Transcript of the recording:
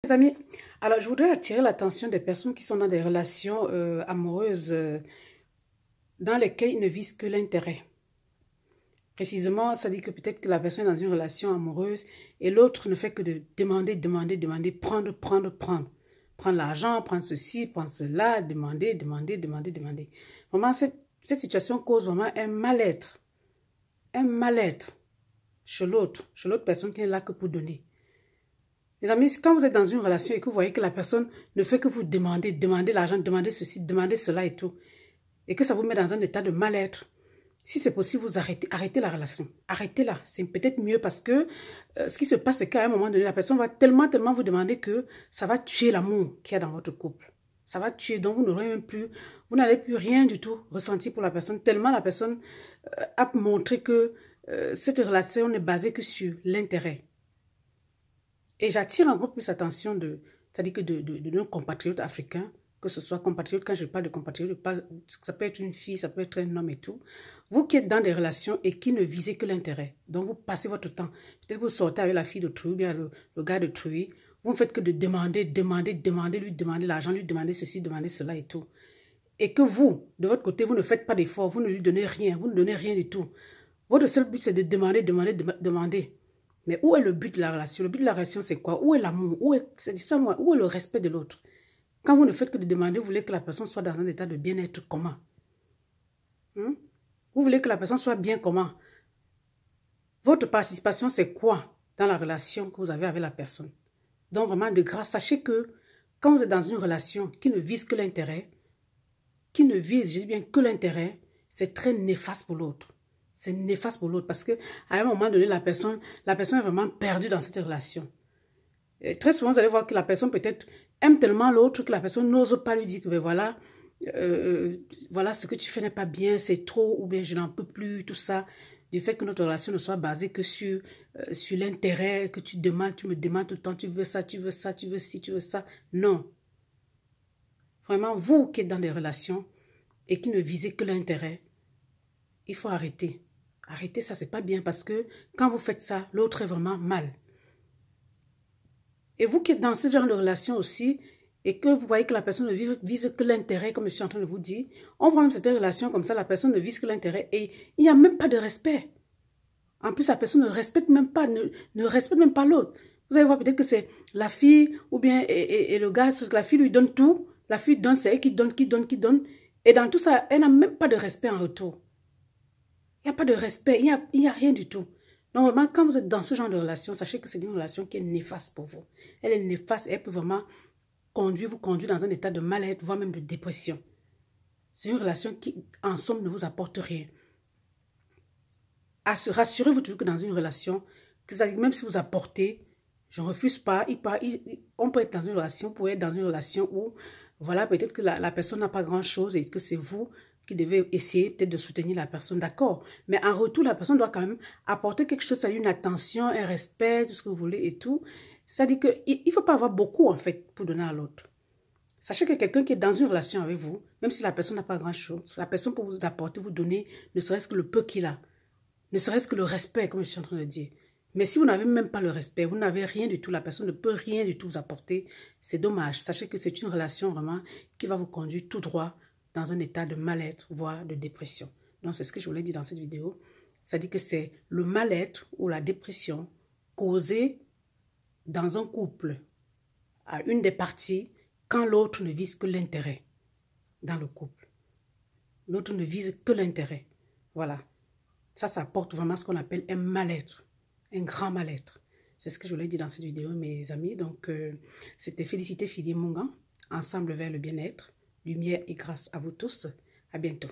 Les amis, alors je voudrais attirer l'attention des personnes qui sont dans des relations amoureuses dans lesquelles ils ne visent que l'intérêt. Précisément, ça dit que peut-être que la personne est dans une relation amoureuse et l'autre ne fait que de demander, prendre. Prendre l'argent, prendre ceci, prendre cela, demander. Vraiment, cette situation cause vraiment un mal-être. Un mal-être chez l'autre personne qui n'est là que pour donner. Les amis, quand vous êtes dans une relation et que vous voyez que la personne ne fait que vous demander l'argent, demander ceci, demander cela et tout, et que ça vous met dans un état de mal-être, si c'est possible, vous arrêtez la relation. Arrêtez-la. C'est peut-être mieux parce que ce qui se passe, c'est qu'à un moment donné, la personne va tellement vous demander que ça va tuer l'amour qu'il y a dans votre couple. Ça va tuer, donc vous n'allez plus rien du tout ressentir pour la personne, tellement la personne a montré que cette relation n'est basée que sur l'intérêt. Et j'attire encore plus l'attention c'est-à-dire que de nos compatriotes africains, que ce soit compatriotes, quand je parle de compatriotes, ça peut être une fille, ça peut être un homme et tout. Vous qui êtes dans des relations et qui ne visez que l'intérêt, donc vous passez votre temps, peut-être vous sortez avec la fille d'autrui, bien le gars d'autrui, vous ne faites que de demander, lui demander l'argent, lui demander ceci, demander cela et tout. Et que vous, de votre côté, vous ne faites pas d'effort, vous ne lui donnez rien, vous ne donnez rien du tout. Votre seul but, c'est de demander. Mais où est le but de la relation? Le but de la relation, c'est quoi? Où est l'amour? Où est le respect de l'autre? Quand vous ne faites que de demander, vous voulez que la personne soit dans un état de bien-être comment? Vous voulez que la personne soit bien comment? Votre participation, c'est quoi dans la relation que vous avez avec la personne? Donc vraiment, de grâce, sachez que quand vous êtes dans une relation qui ne vise que l'intérêt, je dis bien que l'intérêt, c'est très néfaste pour l'autre. C'est néfaste pour l'autre parce qu'à un moment donné, la personne est vraiment perdue dans cette relation. Et très souvent, vous allez voir que la personne peut-être aime tellement l'autre que la personne n'ose pas lui dire que ben voilà, voilà, ce que tu fais n'est pas bien, c'est trop, ou bien je n'en peux plus, tout ça. Du fait que notre relation ne soit basée que sur l'intérêt, que tu me demandes tout le temps, tu veux ça, tu veux ci, tu veux ça. Non. Vraiment, vous qui êtes dans des relations et qui ne visez que l'intérêt, il faut arrêter. Arrêtez, ça, c'est pas bien parce que quand vous faites ça, l'autre est vraiment mal. Et vous qui êtes dans ce genre de relation aussi, et que vous voyez que la personne ne vise que l'intérêt, comme je suis en train de vous dire, on voit même cette relation comme ça, la personne ne vise que l'intérêt et il n'y a même pas de respect. En plus, la personne ne respecte même pas, ne respecte même pas l'autre. Vous allez voir peut-être que c'est la fille ou bien et le gars, la fille lui donne tout, la fille donne, c'est elle qui donne. Et dans tout ça, elle n'a même pas de respect en retour. Il n'y a pas de respect, il n'y a rien du tout. Normalement, quand vous êtes dans ce genre de relation, sachez que c'est une relation qui est néfaste pour vous. Elle est néfaste et elle peut vraiment vous conduire dans un état de mal-être, voire même de dépression. C'est une relation qui, en somme, ne vous apporte rien. Rassurez-vous toujours que dans une relation, même si vous apportez, je ne refuse pas, on peut être dans une relation, où, voilà, peut-être que la personne n'a pas grand-chose et que c'est vous qui devez essayer peut-être de soutenir la personne, d'accord. Mais en retour, la personne doit quand même apporter quelque chose, ça une attention, un respect, tout ce que vous voulez et tout. C'est-à-dire qu'il ne faut pas avoir beaucoup, en fait, pour donner à l'autre. Sachez que quelqu'un qui est dans une relation avec vous, même si la personne n'a pas grand-chose, la personne peut vous apporter, vous donner, ne serait-ce que le peu qu'il a. Ne serait-ce que le respect, comme je suis en train de dire. Mais si vous n'avez même pas le respect, vous n'avez rien du tout, la personne ne peut rien du tout vous apporter, c'est dommage. Sachez que c'est une relation vraiment qui va vous conduire tout droit dans un état de mal-être, voire de dépression. Donc, c'est ce que je voulais dire dans cette vidéo. C'est-à-dire que c'est le mal-être ou la dépression causée dans un couple à une des parties quand l'autre ne vise que l'intérêt dans le couple. L'autre ne vise que l'intérêt. Voilà. Ça apporte vraiment ce qu'on appelle un mal-être, un grand mal-être. C'est ce que je voulais dire dans cette vidéo, mes amis. Donc, c'était Félicité Fidi Mungan, ensemble vers le bien-être. Lumière et grâce à vous tous. À bientôt.